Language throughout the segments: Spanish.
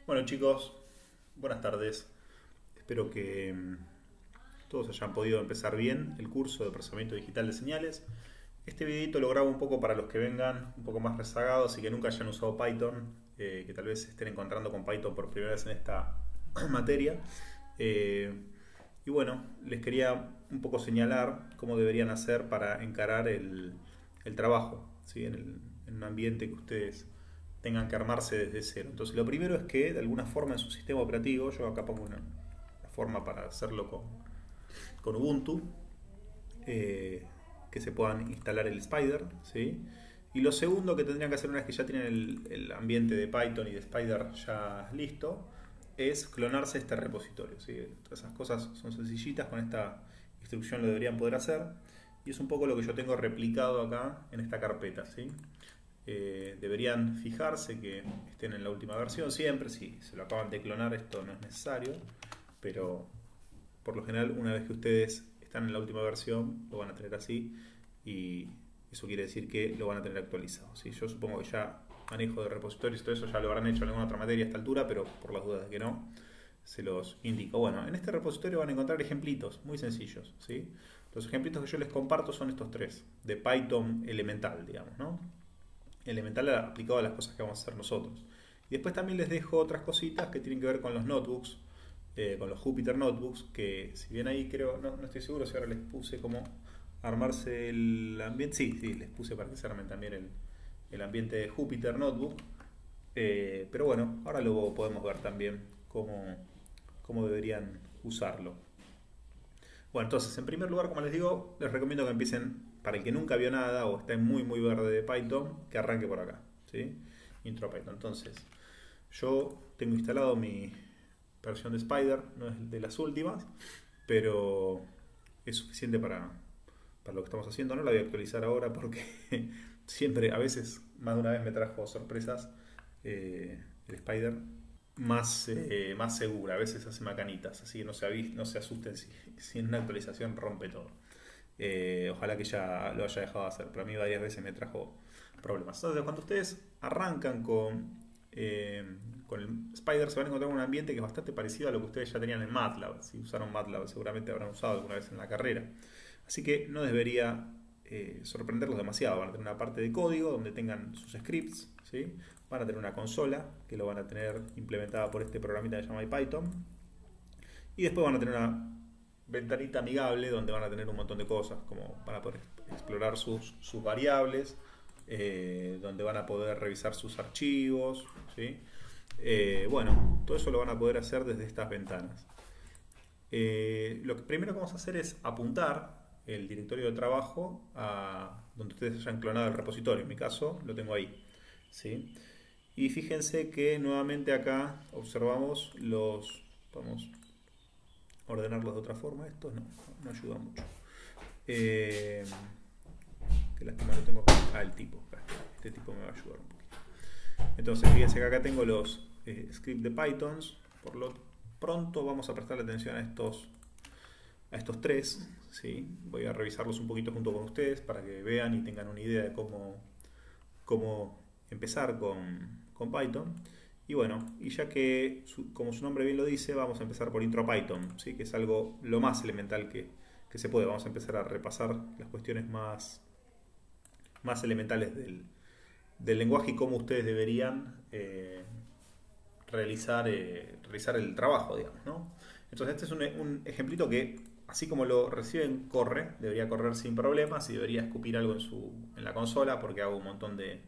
Bueno chicos, buenas tardes. Espero que todos hayan podido empezar bien el curso de procesamiento digital de señales. Este videito lo grabo un poco para los que vengan un poco más rezagados y que nunca hayan usado Python, que tal vez se estén encontrando con Python por primera vez en esta materia. Eh, y bueno, les quería un poco señalar cómo deberían hacer para encarar el trabajo, ¿sí? En un ambiente que ustedes tengan que armarse desde cero. Entonces, lo primero es que de alguna forma en su sistema operativo, yo acá pongo una forma para hacerlo con Ubuntu, que se puedan instalar el Spider, ¿sí? Y lo segundo que tendrían que hacer una vez que ya tienen el ambiente de Python y de Spider ya listo, es clonarse este repositorio, ¿sí? Todas esas cosas son sencillitas, con esta instrucción lo deberían poder hacer. Y es un poco lo que yo tengo replicado acá en esta carpeta, ¿sí? Deberían fijarse que estén en la última versión siempre. Si se lo acaban de clonar, esto no es necesario, pero por lo general, una vez que ustedes están en la última versión, lo van a tener así, y eso quiere decir que lo van a tener actualizado, ¿sí? Yo supongo que ya manejo de repositorios y todo eso ya lo habrán hecho en alguna otra materia a esta altura, pero por las dudas de que no, se los indico. Bueno, en este repositorio van a encontrar ejemplitos muy sencillos, ¿sí? Los ejemplitos que yo les comparto son estos tres, de Python elemental, digamos, ¿no? Elemental aplicado a las cosas que vamos a hacer nosotros. Y después también les dejo otras cositas que tienen que ver con los notebooks, con los Jupyter Notebooks, que si bien ahí creo, no estoy seguro si ahora les puse cómo armarse el ambiente. Sí, les puse para que se armen también el ambiente de Jupyter Notebook. Pero bueno, ahora lo podemos ver también cómo deberían usarlo. Bueno, entonces, en primer lugar, como les digo, les recomiendo que empiecen, para el que nunca vio nada o está muy verde de Python, que arranque por acá, ¿sí? Intro a Python. Entonces, yo tengo instalado mi versión de Spider, no es de las últimas, pero es suficiente para lo que estamos haciendo. No la voy a actualizar ahora porque siempre, a veces, más de una vez me trajo sorpresas el Spider más segura, a veces hace macanitas, así que no se asusten si en una actualización rompe todo. Ojalá que ya lo haya dejado de hacer, pero a mí varias veces me trajo problemas. Entonces, cuando ustedes arrancan con el Spider, se van a encontrar en un ambiente que es bastante parecido a lo que ustedes ya tenían en MATLAB. Si usaron MATLAB, seguramente habrán usado alguna vez en la carrera. Así que no debería sorprenderlos demasiado. Van a tener una parte de código donde tengan sus scripts, ¿sí? Van a tener una consola que lo van a tener implementada por este programita que se llama Python. Y después van a tener una ventanita amigable donde van a tener un montón de cosas, como van a poder explorar sus variables, donde van a poder revisar sus archivos, ¿sí? Bueno, todo eso lo van a poder hacer desde estas ventanas. Lo que primero que vamos a hacer es apuntar el directorio de trabajo a donde ustedes hayan clonado el repositorio. En mi caso lo tengo ahí, ¿sí? Y fíjense que nuevamente acá observamos podemos ordenarlos de otra forma. Esto no ayuda mucho. Qué lástima, lo tengo acá. El tipo. Este tipo me va a ayudar un poquito. Entonces, fíjense que acá tengo los scripts de Python. Por lo pronto vamos a prestarle atención a estos tres, ¿sí? Voy a revisarlos un poquito junto con ustedes para que vean y tengan una idea de cómo empezar con Python. Y bueno, y ya que, como su nombre bien lo dice, vamos a empezar por Intro a Python, ¿sí? Que es algo lo más elemental que se puede. Vamos a empezar a repasar las cuestiones más elementales del lenguaje y cómo ustedes deberían realizar el trabajo, digamos, ¿no? Entonces este es un ejemplito que, así como lo reciben, debería correr sin problemas y debería escupir algo en la consola, porque hago un montón de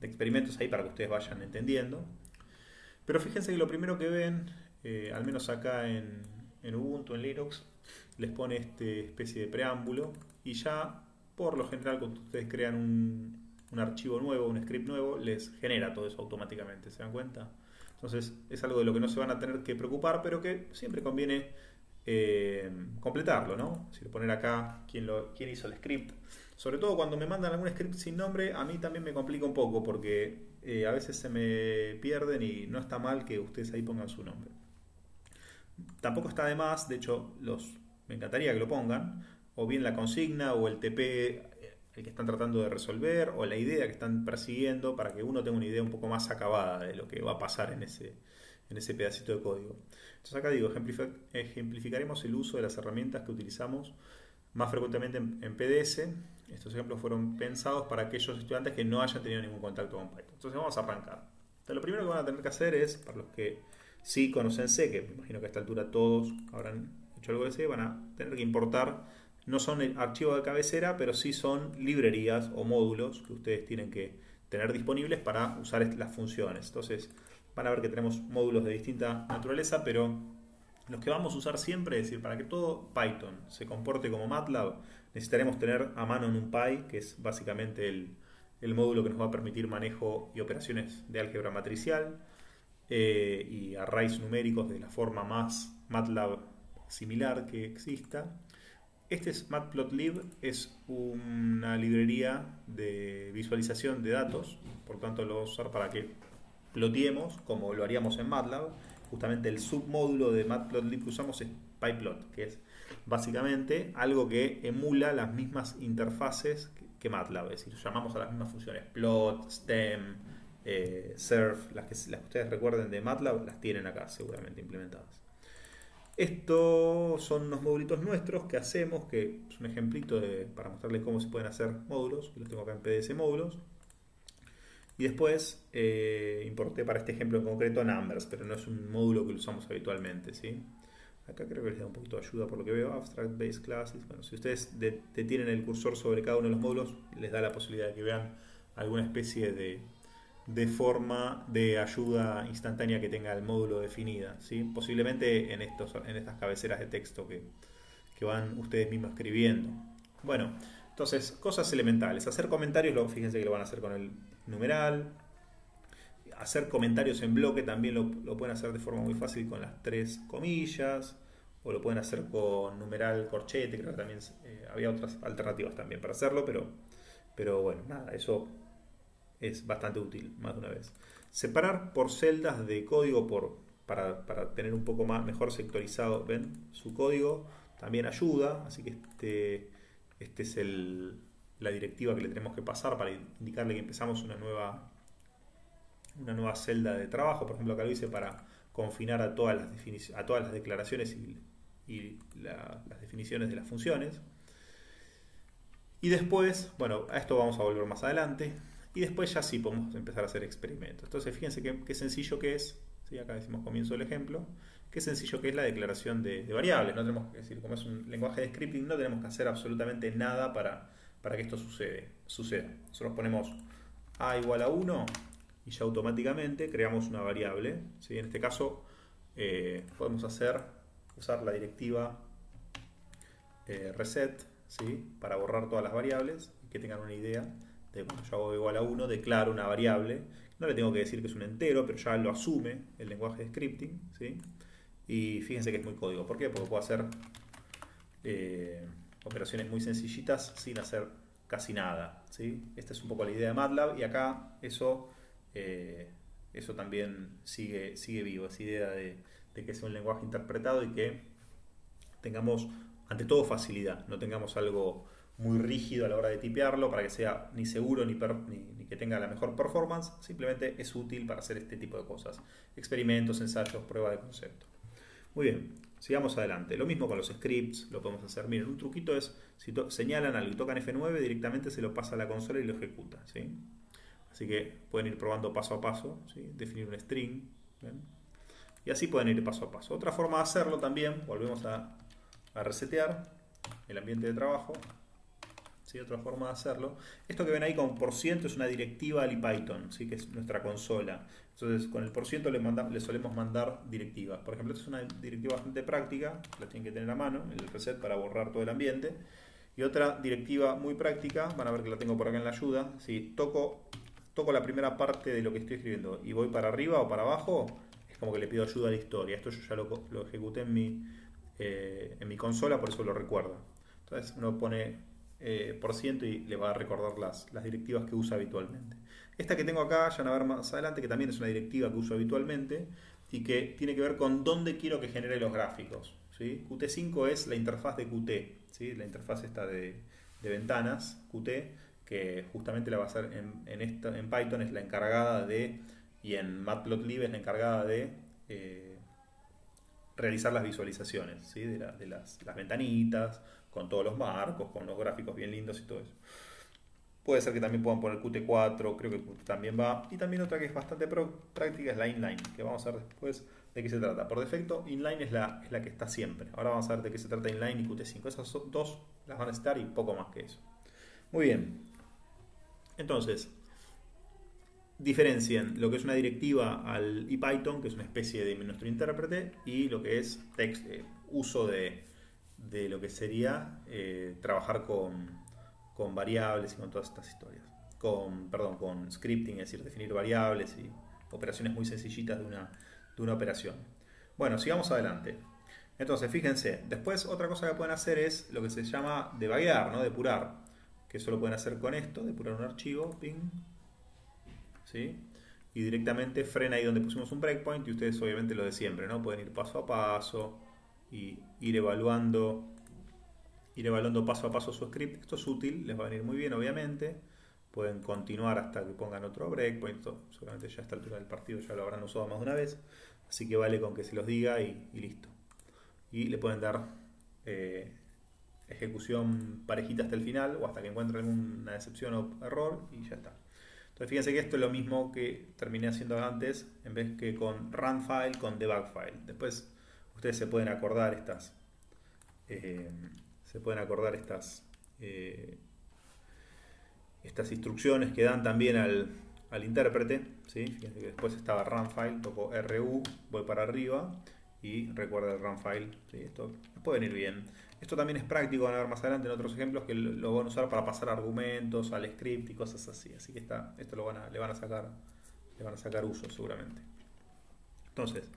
experimentos ahí para que ustedes vayan entendiendo. Pero fíjense que lo primero que ven, al menos acá en Ubuntu, en Linux, les pone este especie de preámbulo y ya por lo general cuando ustedes crean un archivo nuevo, un script nuevo, les genera todo eso automáticamente, ¿se dan cuenta? Entonces es algo de lo que no se van a tener que preocupar, pero que siempre conviene completarlo, ¿no? Es decir, poner acá quién hizo el script. Sobre todo cuando me mandan algún script sin nombre, a mí también me complica un poco porque a veces se me pierden y no está mal que ustedes ahí pongan su nombre. Tampoco está de más, de hecho me encantaría que lo pongan, o bien la consigna o el TP el que están tratando de resolver, o la idea que están persiguiendo, para que uno tenga una idea un poco más acabada de lo que va a pasar en en ese pedacito de código. Entonces acá digo, ejemplificaremos el uso de las herramientas que utilizamos más frecuentemente en PDS. Estos ejemplos fueron pensados para aquellos estudiantes que no hayan tenido ningún contacto con Python. Entonces vamos a arrancar. Entonces, lo primero que van a tener que hacer es, para los que sí conocen C, que me imagino que a esta altura todos habrán hecho algo de C, van a tener que importar, no son archivos de cabecera, pero sí son librerías o módulos que ustedes tienen que tener disponibles para usar las funciones. Entonces van a ver que tenemos módulos de distinta naturaleza, pero los que vamos a usar siempre, es decir, para que todo Python se comporte como MATLAB, necesitaremos tener a mano NumPy, que es básicamente el módulo que nos va a permitir manejo y operaciones de álgebra matricial y arrays numéricos de la forma más MATLAB similar que exista. Este es Matplotlib, es una librería de visualización de datos, por tanto lo vamos a usar para que ploteemos como lo haríamos en MATLAB. Justamente el submódulo de Matplotlib que usamos es pyplot, que es básicamente algo que emula las mismas interfaces que MATLAB, es decir, llamamos a las mismas funciones plot, stem, surf, las que ustedes recuerden de MATLAB las tienen acá seguramente implementadas. Estos son unos modulitos nuestros que hacemos, que es un ejemplito para mostrarles cómo se pueden hacer módulos, que los tengo acá en PDS módulos. Y después importé para este ejemplo en concreto Numbers, pero no es un módulo que lo usamos habitualmente, ¿sí? Acá creo que les da un poquito de ayuda por lo que veo, Abstract Base Classes. Bueno, si ustedes detienen el cursor sobre cada uno de los módulos, les da la posibilidad de que vean alguna especie de forma de ayuda instantánea que tenga el módulo definida, ¿sí? Posiblemente en estas cabeceras de texto que van ustedes mismos escribiendo. Bueno, entonces, cosas elementales. Hacer comentarios, fíjense que lo van a hacer con el numeral. Hacer comentarios en bloque también lo pueden hacer de forma muy fácil con las 3 comillas, o lo pueden hacer con numeral corchete. Creo que también había otras alternativas también para hacerlo, pero bueno, nada, eso es bastante útil más de una vez. Separar por celdas de código para tener un poco mejor sectorizado, ¿ven? Su código también ayuda, así que este es la directiva que le tenemos que pasar para indicarle que empezamos una nueva celda de trabajo. Por ejemplo, acá lo hice para confinar a todas las declaraciones y las definiciones de las funciones. Y después, bueno, a esto vamos a volver más adelante. Y después ya sí podemos empezar a hacer experimentos. Entonces fíjense qué sencillo que es, ¿sí? Acá decimos comienzo del ejemplo, qué sencillo que es la declaración de variables. No tenemos que decir, como es un lenguaje de scripting, no tenemos que hacer absolutamente nada para que esto suceda. Nosotros ponemos a igual a 1 y ya automáticamente creamos una variable, ¿sí? En este caso podemos usar la directiva reset, ¿sí? Para borrar todas las variables y que tengan una idea de cuando yo hago igual a 1, declaro una variable. No le tengo que decir que es un entero, pero ya lo asume el lenguaje de scripting, ¿sí? Y fíjense que es muy código. ¿Por qué? Porque puedo hacer operaciones muy sencillitas sin hacer casi nada, ¿sí? Esta es un poco la idea de MATLAB, y acá eso también sigue vivo, esa idea de que sea un lenguaje interpretado y que tengamos ante todo facilidad, no tengamos algo muy rígido a la hora de tipearlo para que sea ni seguro ni que tenga la mejor performance. Simplemente es útil para hacer este tipo de cosas, experimentos, ensayos, prueba de concepto. Muy bien, sigamos adelante. Lo mismo con los scripts, lo podemos hacer. Miren, un truquito es, si señalan algo y tocan F9, directamente se lo pasa a la consola y lo ejecuta, ¿sí? Así que pueden ir probando paso a paso, ¿sí? Definir un string, ¿ven? Y así pueden ir paso a paso. Otra forma de hacerlo también, volvemos a resetear el ambiente de trabajo, ¿sí? Otra forma de hacerlo. Esto que ven ahí con %, es una directiva al IPython, ¿sí? Que es nuestra consola. Entonces con el % le solemos mandar directivas. Por ejemplo, esta es una directiva bastante práctica, la tienen que tener a mano, el reset para borrar todo el ambiente. Y otra directiva muy práctica, van a ver que la tengo por acá en la ayuda. Si toco la primera parte de lo que estoy escribiendo y voy para arriba o para abajo, es como que le pido ayuda a la historia. Esto yo ya lo ejecuté en mi consola, por eso lo recuerda. Entonces uno pone % y le va a recordar las directivas que usa habitualmente. Esta que tengo acá, ya van a ver más adelante, que también es una directiva que uso habitualmente y que tiene que ver con dónde quiero que genere los gráficos, ¿sí? Qt5 es la interfaz de Qt, ¿sí? La interfaz esta de ventanas, Qt, que justamente la va a hacer en Python, es la encargada de, y en Matplotlib es la encargada de realizar las visualizaciones, ¿sí? de las ventanitas, con todos los marcos, con los gráficos bien lindos y todo eso. Puede ser que también puedan poner Qt4, creo que Qt también va. Y también otra que es bastante práctica es la inline, que vamos a ver después de qué se trata. Por defecto, inline es la que está siempre. Ahora vamos a ver de qué se trata inline y Qt5. Esas dos las van a estar y poco más que eso. Muy bien. Entonces, diferencien lo que es una directiva al ePython, que es una especie de nuestro intérprete, y lo que es uso de lo que sería trabajar con variables y con todas estas historias. Con scripting, es decir, definir variables y operaciones muy sencillitas de una operación. Bueno, sigamos adelante. Entonces, fíjense, después otra cosa que pueden hacer es lo que se llama debuguear, ¿no? Depurar, que eso lo pueden hacer con esto, depurar un archivo, ping, ¿sí? Y directamente frena ahí donde pusimos un breakpoint y ustedes obviamente lo de siempre, ¿no? Pueden ir paso a paso y ir evaluando paso a paso su script. Esto es útil, les va a venir muy bien obviamente. Pueden continuar hasta que pongan otro breakpoint. Esto, seguramente ya a esta altura del partido ya lo habrán usado más de una vez, así que vale con que se los diga y listo. Y le pueden dar ejecución parejita hasta el final o hasta que encuentren alguna excepción o error y ya está. Entonces fíjense que esto es lo mismo que terminé haciendo antes, en vez que con run file, con debug file. Después ustedes se pueden acordar estas instrucciones que dan también al intérprete, ¿sí? Fíjense que después estaba run file, toco RU, voy para arriba y recuerda el run file, ¿sí? Esto puede venir bien. Esto también es práctico, van a ver más adelante en otros ejemplos que lo van a usar para pasar argumentos al script y cosas así. Así que esto le van a sacar uso seguramente. Entonces,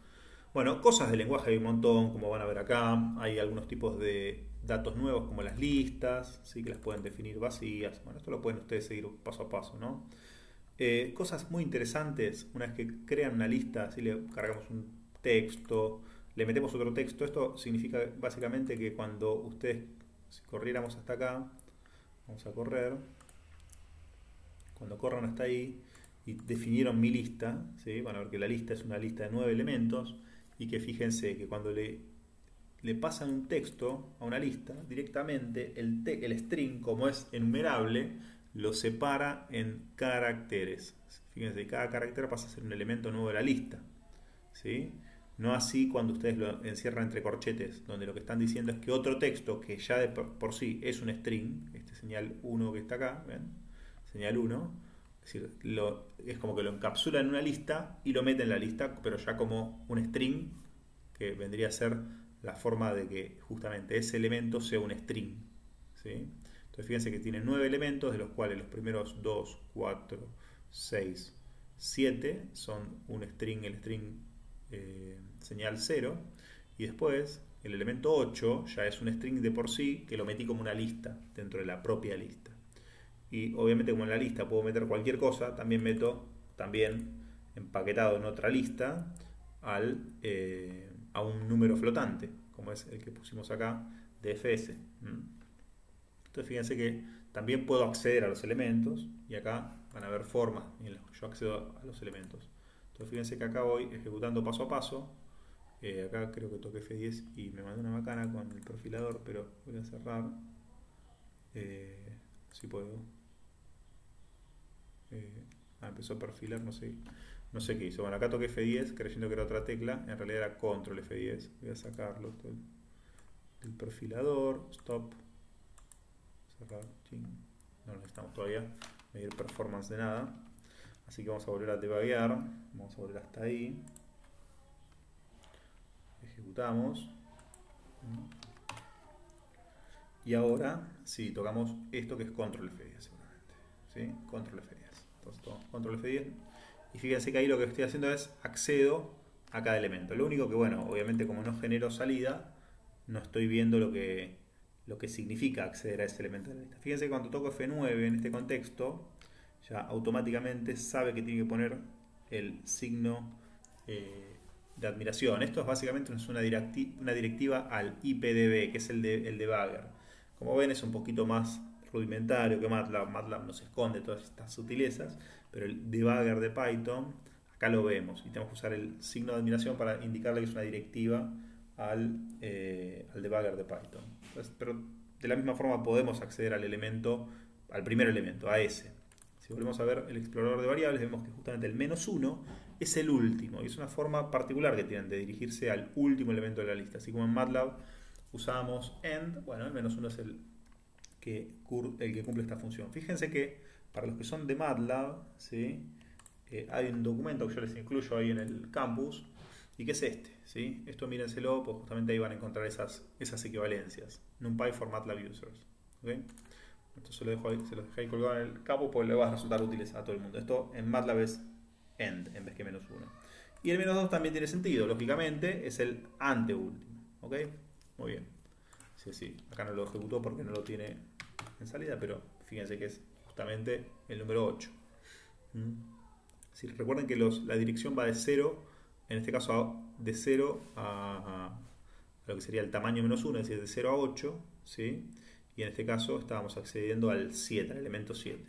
bueno, cosas del lenguaje hay un montón, como van a ver acá. Hay algunos tipos de datos nuevos como las listas, ¿sí? Que las pueden definir vacías. Bueno, esto lo pueden ustedes seguir paso a paso, ¿no? Cosas muy interesantes, una vez que crean una lista, si le cargamos un texto, le metemos otro texto. Esto significa básicamente que cuando ustedes, si corriéramos hasta acá, vamos a correr, cuando corran hasta ahí y definieron mi lista, ¿sí? Van a ver que la lista es una lista de 9 elementos y que fíjense que cuando le pasan un texto a una lista, directamente el string, como es enumerable, lo separa en caracteres. Fíjense, cada carácter pasa a ser un elemento nuevo de la lista, ¿sí? No así cuando ustedes lo encierran entre corchetes, donde lo que están diciendo es que otro texto que ya de por sí es un string, este señal 1 que está acá, ¿ven? Señal 1, es decir, es como que lo encapsula en una lista y lo mete en la lista, pero ya como un string, que vendría a ser la forma de que justamente ese elemento sea un string, ¿sí? Entonces fíjense que tiene 9 elementos, de los cuales los primeros 2, 4, 6, 7 son un string, el string señal 0, y después el elemento 8 ya es un string de por sí que lo metí como una lista dentro de la propia lista. Y obviamente como en la lista puedo meter cualquier cosa, también meto empaquetado en otra lista a un número flotante, como es el que pusimos acá de fs. Entonces fíjense que también puedo acceder a los elementos y acá van a ver formas en las que yo accedo a los elementos. Entonces fíjense que acá voy ejecutando paso a paso. Acá creo que toqué F10 y me mandé una macana con el perfilador, pero voy a cerrar. Si puedo. Empezó a perfilar, no sé qué hizo. Bueno, acá toqué F10 creyendo que era otra tecla, en realidad era control F10. Voy a sacarlo del perfilador, stop, cerrar, no necesitamos todavía medir performance de nada, así que vamos a volver a debuguear, vamos a volver hasta ahí, ejecutamos y ahora sí, tocamos esto que es control F10 seguramente, ¿sí? Control F10, entonces tomamos control F10 y fíjense que ahí lo que estoy haciendo es accedo a cada elemento. Lo único que, bueno, obviamente como no genero salida, no estoy viendo lo que significa acceder a ese elemento de la lista. Fíjense que cuando toco F9 en este contexto, ya automáticamente sabe que tiene que poner el signo de admiración. Esto es básicamente una directiva al IPDB, que es el debugger. Como ven, es un poquito más rudimentario que MATLAB. MATLAB nos esconde todas estas sutilezas, pero el debugger de Python acá lo vemos y tenemos que usar el signo de admiración para indicarle que es una directiva al debugger de Python. Entonces, pero de la misma forma podemos acceder al elemento, al primer elemento, a ese. Si volvemos a ver el explorador de variables, vemos que justamente el -1 es el último y es una forma particular que tienen de dirigirse al último elemento de la lista. Así como en MATLAB usamos end, bueno, el -1 es el que cumple esta función. Fíjense que para los que son de MATLAB, ¿sí? Hay un documento que yo les incluyo ahí en el campus y que es este, ¿sí? Esto mírenselo, pues justamente ahí van a encontrar esas equivalencias. NumPy for MATLAB users, ¿okay? Esto se lo dejé ahí colgado en el campus porque le va a resultar útiles a todo el mundo. Esto en MATLAB es end en vez que -1. Y el -2 también tiene sentido, lógicamente es el anteúltimo, ¿ok? Muy bien. Sí, acá no lo ejecutó porque no lo tiene en salida, pero fíjense que es justamente el número 8. Si recuerden que la dirección va de 0, en este caso de 0 a lo que sería el tamaño -1, es decir, de 0 a 8, ¿sí? Y en este caso estábamos accediendo al 7, al elemento 7.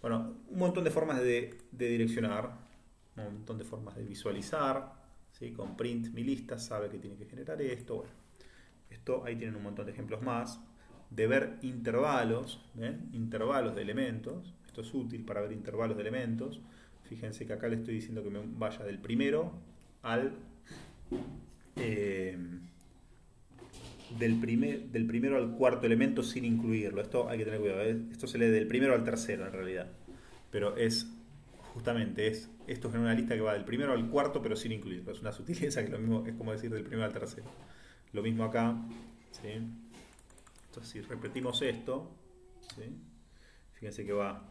Bueno, un montón de formas de direccionar, un montón de formas de visualizar, ¿sí? Con print mi lista sabe que tiene que generar esto. Bueno, esto ahí tienen un montón de ejemplos más. De ver intervalos, ¿ven? Intervalos de elementos. Esto es útil para ver intervalos de elementos. Fíjense que acá le estoy diciendo que me vaya del primero al del primero al cuarto elemento sin incluirlo. Esto hay que tener cuidado, ¿eh? Esto se lee del primero al tercero en realidad, pero es justamente esto es en una lista que va del primero al cuarto pero sin incluirlo. Es una sutileza que lo mismo es como decir del primero al tercero. Lo mismo acá, ¿sí? Entonces si repetimos esto, ¿sí? Fíjense que va...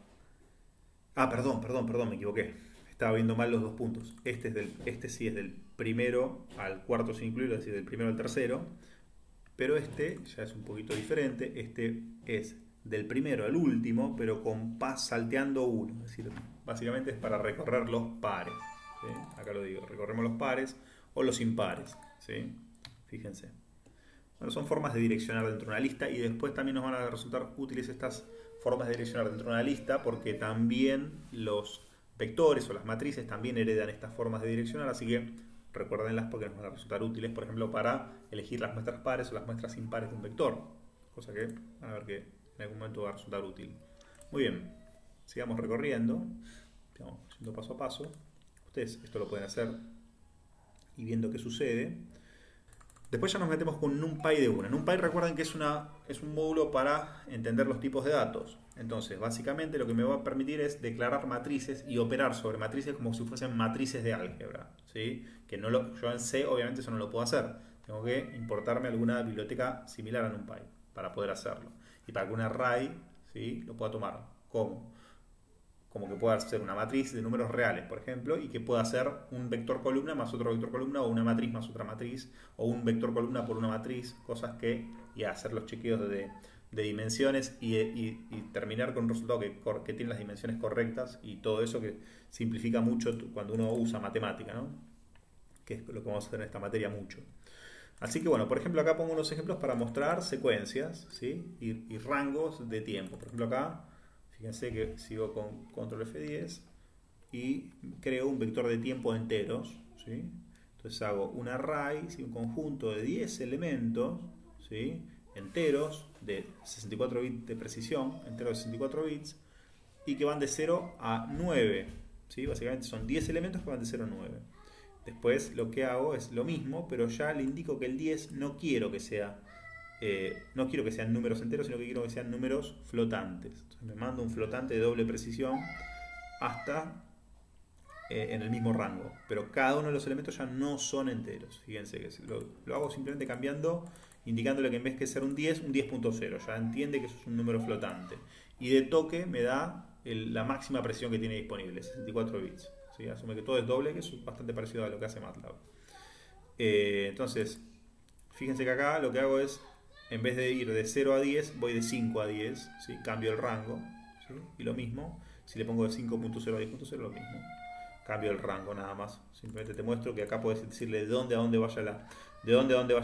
Ah, perdón, me equivoqué. Estaba viendo mal los dos puntos. Este sí es del primero al cuarto sin incluirlo, es decir, del primero al tercero. Pero este ya es un poquito diferente. Este es del primero al último, pero con salteando uno. Es decir, básicamente es para recorrer los pares, ¿sí? Acá lo digo, recorremos los pares o los impares, ¿sí? Fíjense. Bueno, son formas de direccionar dentro de una lista y después también nos van a resultar útiles estas formas de direccionar dentro de una lista porque también los vectores o las matrices también heredan estas formas de direccionar, así que recuérdenlas porque nos van a resultar útiles, por ejemplo, para elegir las muestras pares o las muestras impares de un vector, cosa que van a ver que en algún momento va a resultar útil. Muy bien, sigamos recorriendo, sigamos yendo paso a paso. Ustedes esto lo pueden hacer y viendo qué sucede. Después ya nos metemos con NumPy de una. NumPy, recuerden que es un módulo para entender los tipos de datos. Entonces, básicamente lo que me va a permitir es declarar matrices y operar sobre matrices como si fuesen matrices de álgebra, ¿sí? Que yo en C obviamente eso no lo puedo hacer. Tengo que importarme alguna biblioteca similar a NumPy para poder hacerlo. Y para que un array, ¿sí? Lo pueda tomar como que pueda ser una matriz de números reales, por ejemplo, y que pueda ser un vector columna más otro vector columna, o una matriz más otra matriz, o un vector columna por una matriz, cosas y hacer los chequeos de dimensiones y terminar con un resultado que tiene las dimensiones correctas, y todo eso que simplifica mucho cuando uno usa matemática, ¿no? Que es lo que vamos a hacer en esta materia mucho. Así que bueno, por ejemplo acá pongo unos ejemplos para mostrar secuencias, ¿sí? y rangos de tiempo. Por ejemplo acá, fíjense que sigo con control F10 y creo un vector de tiempo enteros, ¿sí? Entonces hago un array, ¿sí? Un conjunto de 10 elementos, ¿sí? Enteros de 64 bits de precisión, enteros de 64 bits, y que van de 0 a 9, ¿sí? Básicamente son 10 elementos que van de 0 a 9. Después lo que hago es lo mismo, pero ya le indico que el 10 no quiero que sean números enteros, sino que quiero que sean números flotantes. Entonces me mando un flotante de doble precisión hasta en el mismo rango, pero cada uno de los elementos ya no son enteros. Fíjense que lo hago simplemente cambiando, indicándole que en vez de ser un 10, un 10.0, ya entiende que eso es un número flotante. Y de toque me da la máxima precisión que tiene disponible, 64 bits. ¿Sí? Asume que todo es doble, que es bastante parecido a lo que hace MATLAB. Entonces, fíjense que acá lo que hago es, en vez de ir de 0 a 10, voy de 5 a 10, ¿sí? Cambio el rango, ¿sí? Y lo mismo, si le pongo de 5.0 a 10.0, lo mismo. Cambio el rango nada más. Simplemente te muestro que acá puedes decirle de dónde a dónde vaya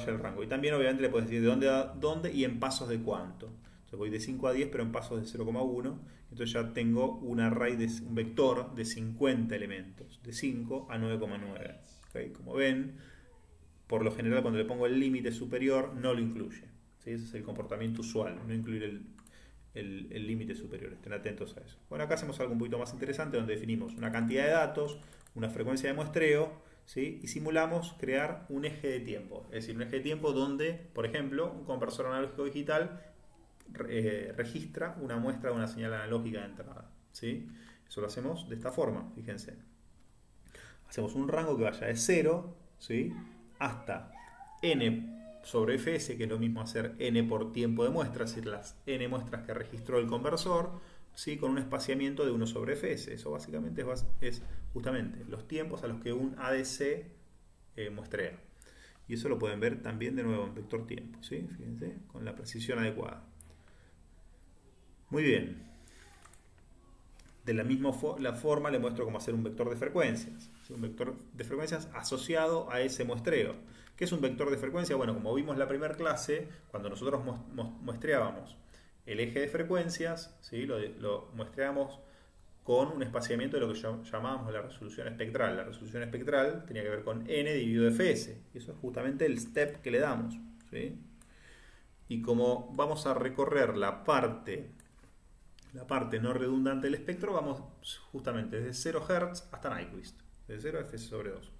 el rango. Y también obviamente le puedes decir de dónde a dónde y en pasos de cuánto. Entonces voy de 5 a 10, pero en pasos de 0,1, Entonces ya tengo un array, un vector de 50 elementos, de 5 a 9,9. ¿Okay? Como ven, por lo general cuando le pongo el límite superior no lo incluye. ¿Sí? Ese es el comportamiento usual, no incluir el límite superior. Estén atentos a eso. Bueno, acá hacemos algo un poquito más interesante donde definimos una cantidad de datos, una frecuencia de muestreo, ¿sí? Y simulamos crear un eje de tiempo. Es decir, un eje de tiempo donde, por ejemplo, un conversor analógico digital registra una muestra de una señal analógica de entrada. ¿Sí? Eso lo hacemos de esta forma, fíjense. Hacemos un rango que vaya de 0, ¿sí? Hasta n sobre fs, que es lo mismo hacer n por tiempo de muestra, es decir, las n muestras que registró el conversor, ¿sí? Con un espaciamiento de 1 sobre fs. Eso básicamente es justamente los tiempos a los que un ADC muestrea. Y eso lo pueden ver también de nuevo en vector tiempo, ¿sí? Fíjense, con la precisión adecuada. Muy bien. De la misma forma le muestro cómo hacer un vector de frecuencias. ¿Sí? Un vector de frecuencias asociado a ese muestreo. ¿Qué es un vector de frecuencia? Bueno, como vimos en la primera clase, cuando nosotros muestreábamos el eje de frecuencias, ¿sí? lo muestreamos con un espaciamiento de lo que llamábamos la resolución espectral. La resolución espectral tenía que ver con n dividido fs. Y eso es justamente el step que le damos. ¿Sí? Y como vamos a recorrer la parte no redundante del espectro, vamos justamente desde 0 Hz hasta Nyquist, de 0 a fs sobre 2.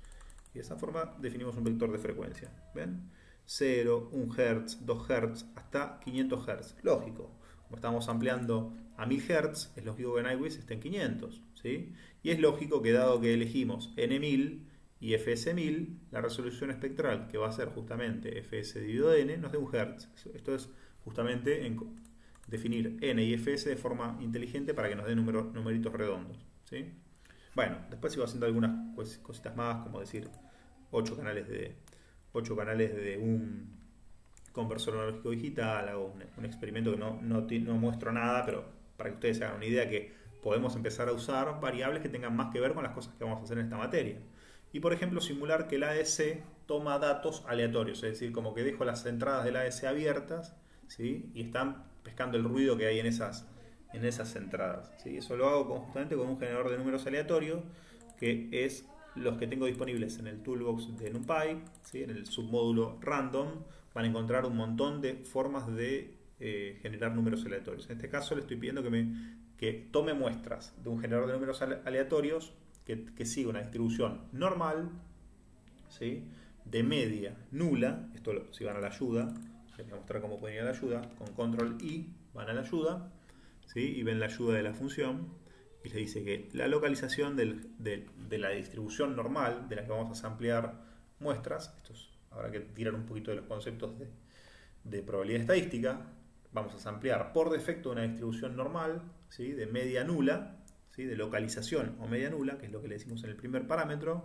Y de esa forma definimos un vector de frecuencia. ¿Ven? 0, 1 Hz, 2 Hz, hasta 500 Hz. Lógico, como estamos ampliando a 1000 Hz, es lógico que Nyquist esté en 500. ¿Sí? Y es lógico que dado que elegimos N1000 y FS1000, la resolución espectral, que va a ser justamente Fs dividido N, nos dé 1 Hz. Esto es justamente definir n y fs de forma inteligente para que nos dé numeritos redondos. ¿Sí? Bueno, después sigo haciendo algunas cositas más, como decir 8 canales de un conversor analógico digital. Hago un experimento que no muestro nada, pero para que ustedes se hagan una idea que podemos empezar a usar variables que tengan más que ver con las cosas que vamos a hacer en esta materia. Y por ejemplo simular que el ADC toma datos aleatorios, es decir, como que dejo las entradas del ADC abiertas, ¿sí? Y están pescando el ruido que hay en esas entradas, ¿sí? Eso lo hago justamente con un generador de números aleatorios, que es los que tengo disponibles en el toolbox de NumPy, ¿sí? En el submódulo random van a encontrar un montón de formas de generar números aleatorios. En este caso le estoy pidiendo que tome muestras de un generador de números aleatorios que siga una distribución normal, ¿sí? De media nula. Esto si van a la ayuda, les voy a mostrar cómo pueden ir a la ayuda. Con control I van a la ayuda, ¿sí? Y ven la ayuda de la función y les dice que la localización de la distribución normal de la que vamos a ampliar muestras, habrá que tirar un poquito de los conceptos de probabilidad estadística. Vamos a ampliar por defecto una distribución normal, ¿sí? De media nula, ¿sí? De localización o media nula, que es lo que le decimos en el primer parámetro,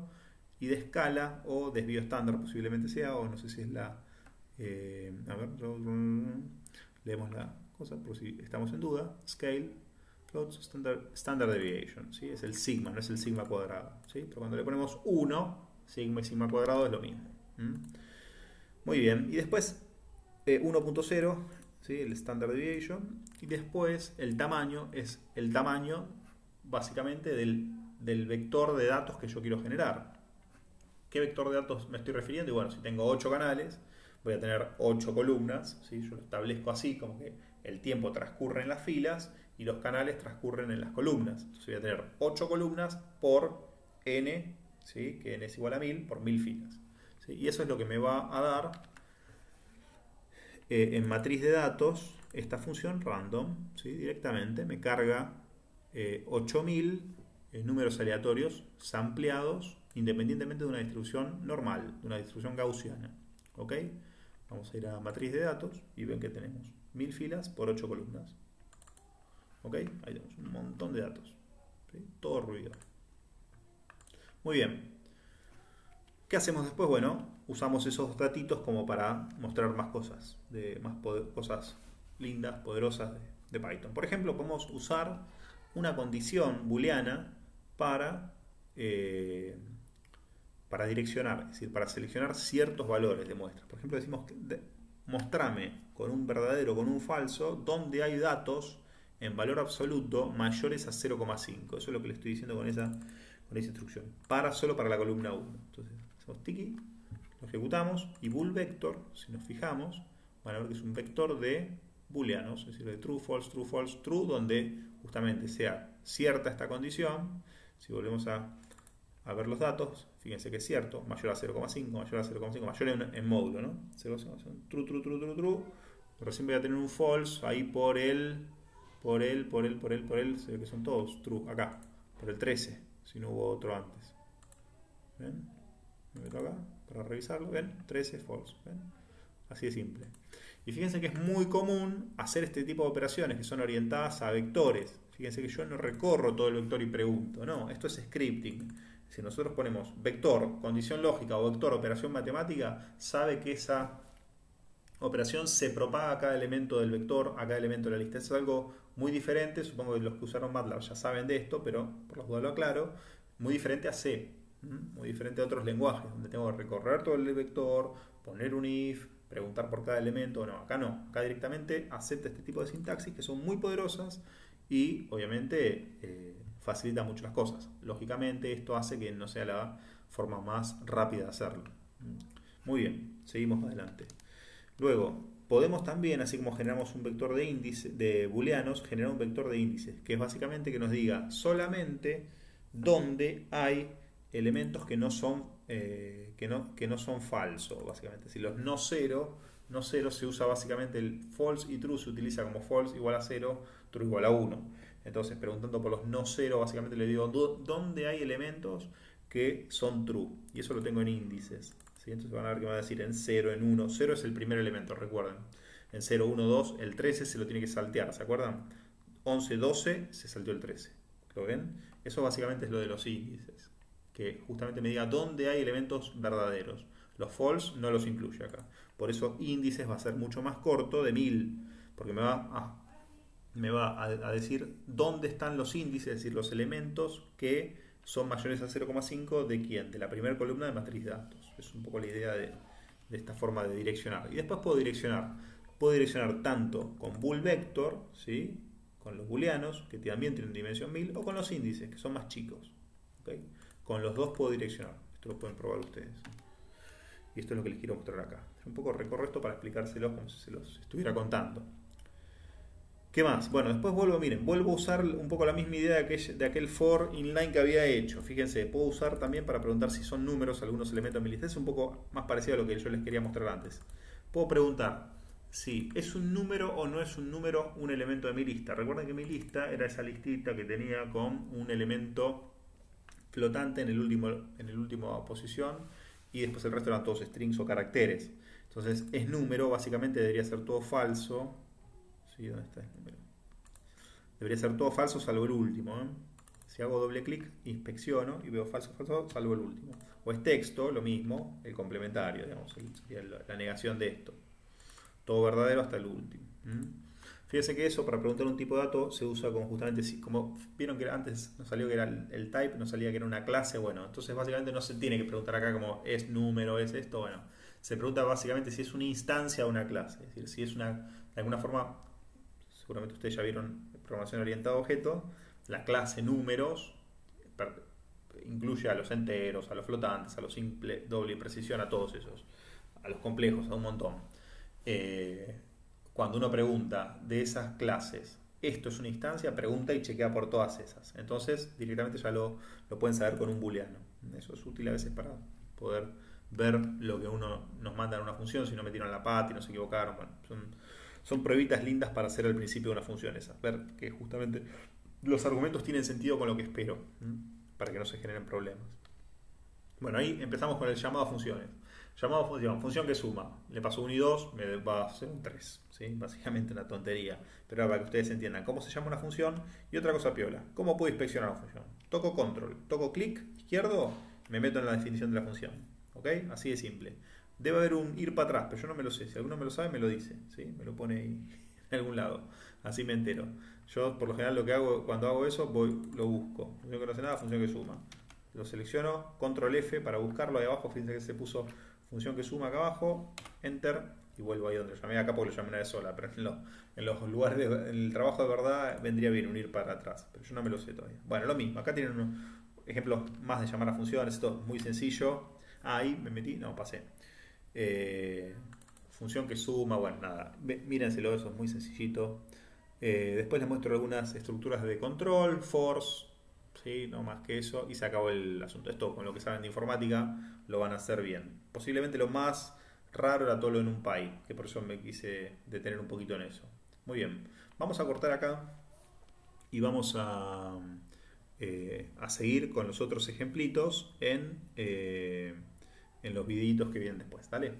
y de escala o desvío estándar posiblemente sea, o no sé si es la... a ver, leemos la cosa por si estamos en duda. Scale, floats, standard deviation, ¿sí? Es el sigma, no es el sigma cuadrado, ¿sí? Pero cuando le ponemos 1, sigma y sigma cuadrado es lo mismo. Muy bien, y después 1.0, ¿sí? El standard deviation, y después el tamaño es el tamaño básicamente del vector de datos que yo quiero generar. ¿Qué vector de datos me estoy refiriendo? Y bueno, si tengo 8 canales, voy a tener 8 columnas, ¿sí? Yo lo establezco así, como que el tiempo transcurre en las filas y los canales transcurren en las columnas. Entonces voy a tener 8 columnas por n, ¿sí? Que n es igual a 1000 por 1000 filas, ¿sí? Y eso es lo que me va a dar en matriz de datos esta función random, ¿sí? Directamente me carga 8000 números aleatorios sampleados independientemente de una distribución normal, de una distribución gaussiana. ¿Ok? Vamos a ir a matriz de datos y ven que tenemos 1000 filas por 8 columnas. ¿Ok? Ahí tenemos un montón de datos, ¿sí? Todo ruido. Muy bien. ¿Qué hacemos después? Bueno, usamos esos datitos como para mostrar más cosas, cosas lindas, poderosas de Python. Por ejemplo, podemos usar una condición booleana para direccionar, es decir, para seleccionar ciertos valores de muestra. Por ejemplo, decimos mostrame con un verdadero o con un falso donde hay datos en valor absoluto mayores a 0,5. Eso es lo que le estoy diciendo con esa instrucción. Solo para la columna 1. Entonces, hacemos tiki, lo ejecutamos y bool vector, si nos fijamos, van a ver que es un vector de booleanos, es decir, de true, false, true, donde justamente sea cierta esta condición. Si volvemos a ver los datos, fíjense que es cierto, mayor a 0,5, mayor a 0,5, mayor en módulo, ¿no? 0,5, true. Recién voy a tener un false ahí por el, se ve que son todos true, acá, por el 13, si no hubo otro antes. ¿Ven? Me meto acá para revisarlo, ¿ven? 13 false, ¿ven? Así de simple. Y fíjense que es muy común hacer este tipo de operaciones que son orientadas a vectores. Fíjense que yo no recorro todo el vector y pregunto, no, esto es scripting. Si nosotros ponemos vector, condición lógica o vector, operación matemática, sabe que esa operación se propaga a cada elemento del vector, a cada elemento de la lista. Eso es algo muy diferente, supongo que los que usaron MATLAB ya saben de esto, pero por las dudas lo aclaro, muy diferente a C, muy diferente a otros lenguajes, donde tengo que recorrer todo el vector, poner un if, preguntar por cada elemento. No, acá directamente acepta este tipo de sintaxis que son muy poderosas y obviamente facilita mucho las cosas. Lógicamente esto hace que no sea la forma más rápida de hacerlo. Muy bien, seguimos adelante. Luego, podemos también, así como generamos un vector de índice de booleanos, generar un vector de índices, que es básicamente que nos diga solamente dónde hay elementos que no son falsos, básicamente. Si los no cero se usa básicamente el false y true se utiliza como false igual a 0, true igual a 1. Entonces, preguntando por los no cero, básicamente le digo dónde hay elementos que son true. Y eso lo tengo en índices. ¿Sí? Entonces van a ver que me va a decir en 0, en 1. 0 es el primer elemento, recuerden. En 0, 1, 2, el 13 se lo tiene que saltear, ¿se acuerdan? 11, 12, se salteó el 13. ¿Lo ven? Eso básicamente es lo de los índices. Que justamente me diga dónde hay elementos verdaderos. Los false no los incluye acá. Por eso índices va a ser mucho más corto de 1000. Porque me va a decir dónde están los índices, es decir, los elementos que son mayores a 0,5 de quién, de la primera columna de matriz de datos. Es un poco la idea de esta forma de direccionar. Y después puedo direccionar tanto con bool vector, ¿sí? Con los booleanos, que también tienen dimensión 1000, o con los índices, que son más chicos. ¿Okay? Con los dos puedo direccionar. Esto lo pueden probar ustedes. Y esto es lo que les quiero mostrar acá. Un poco recorro esto para explicárselos como si se los estuviera contando. ¿Qué más? Bueno, después vuelvo a usar un poco la misma idea de aquel for inline que había hecho. Fíjense, puedo usar también para preguntar si son números algunos elementos de mi lista. Es un poco más parecido a lo que yo les quería mostrar antes. Puedo preguntar si es un número o no es un número un elemento de mi lista. Recuerden que mi lista era esa listita que tenía con un elemento flotante en el último posición y después el resto eran todos strings o caracteres. Entonces es número, básicamente debería ser todo falso. ¿Sí? ¿Dónde está el número? Debería ser todo falso salvo el último. Si hago doble clic, inspecciono y veo falso, salvo el último. O es texto, lo mismo, el complementario, digamos, sería la negación de esto. Todo verdadero hasta el último. Fíjense que eso para preguntar un tipo de dato se usa como justamente, como vieron que antes nos salió que era el type, nos salía que era una clase. Bueno, entonces básicamente no se tiene que preguntar acá como es número, es esto. Bueno, se pregunta básicamente si es una instancia o una clase. Es decir, si es de alguna forma, seguramente ustedes ya vieron programación orientada a objetos, la clase números incluye a los enteros, a los flotantes, a los simple, doble y precisión, a todos esos, a los complejos, a un montón. Cuando uno pregunta de esas clases, esto es una instancia, pregunta y chequea por todas esas. Entonces directamente ya lo pueden saber con un booleano. Eso es útil a veces para poder ver lo que uno nos manda en una función, si no metieron la pata y no se equivocaron. Bueno, son pruebitas lindas para hacer al principio de una función esas, ver que justamente los argumentos tienen sentido con lo que espero, para que no se generen problemas. Bueno, ahí empezamos con el llamado a funciones. Llamado a función que suma. Le paso 1 y 2, me va a hacer un 3. ¿Sí? Básicamente una tontería. Pero para que ustedes entiendan cómo se llama una función. Y otra cosa piola. ¿Cómo puedo inspeccionar una función? Toco control, toco clic izquierdo, me meto en la definición de la función. ¿Ok? Así de simple. Debe haber un ir para atrás, pero yo no me lo sé. Si alguno me lo sabe, me lo dice. ¿Sí? Me lo pone ahí en algún lado. Así me entero. Yo, por lo general, lo que hago cuando hago eso, lo busco. Función que no hace nada, función que suma. Lo selecciono, control F para buscarlo. Ahí abajo, fíjense que se puso función que suma acá abajo, enter, y vuelvo ahí donde lo llamé acá porque lo llamé una vez sola, pero en los lugares, en el trabajo de verdad vendría bien unir para atrás, pero yo no me lo sé todavía. Bueno, lo mismo, acá tienen unos ejemplos más de llamar a funciones, esto es muy sencillo. Ahí me metí, no, pasé. Función que suma, bueno, nada, mírenselo, eso es muy sencillito. Después les muestro algunas estructuras de control, force, ¿sí? No más que eso, y se acabó el asunto. Esto con lo que saben de informática lo van a hacer bien. Posiblemente lo más raro era todo lo en un py, que por eso me quise detener un poquito en eso. Muy bien, vamos a cortar acá y vamos a seguir con los otros ejemplitos en los videitos que vienen después. ¿Dale?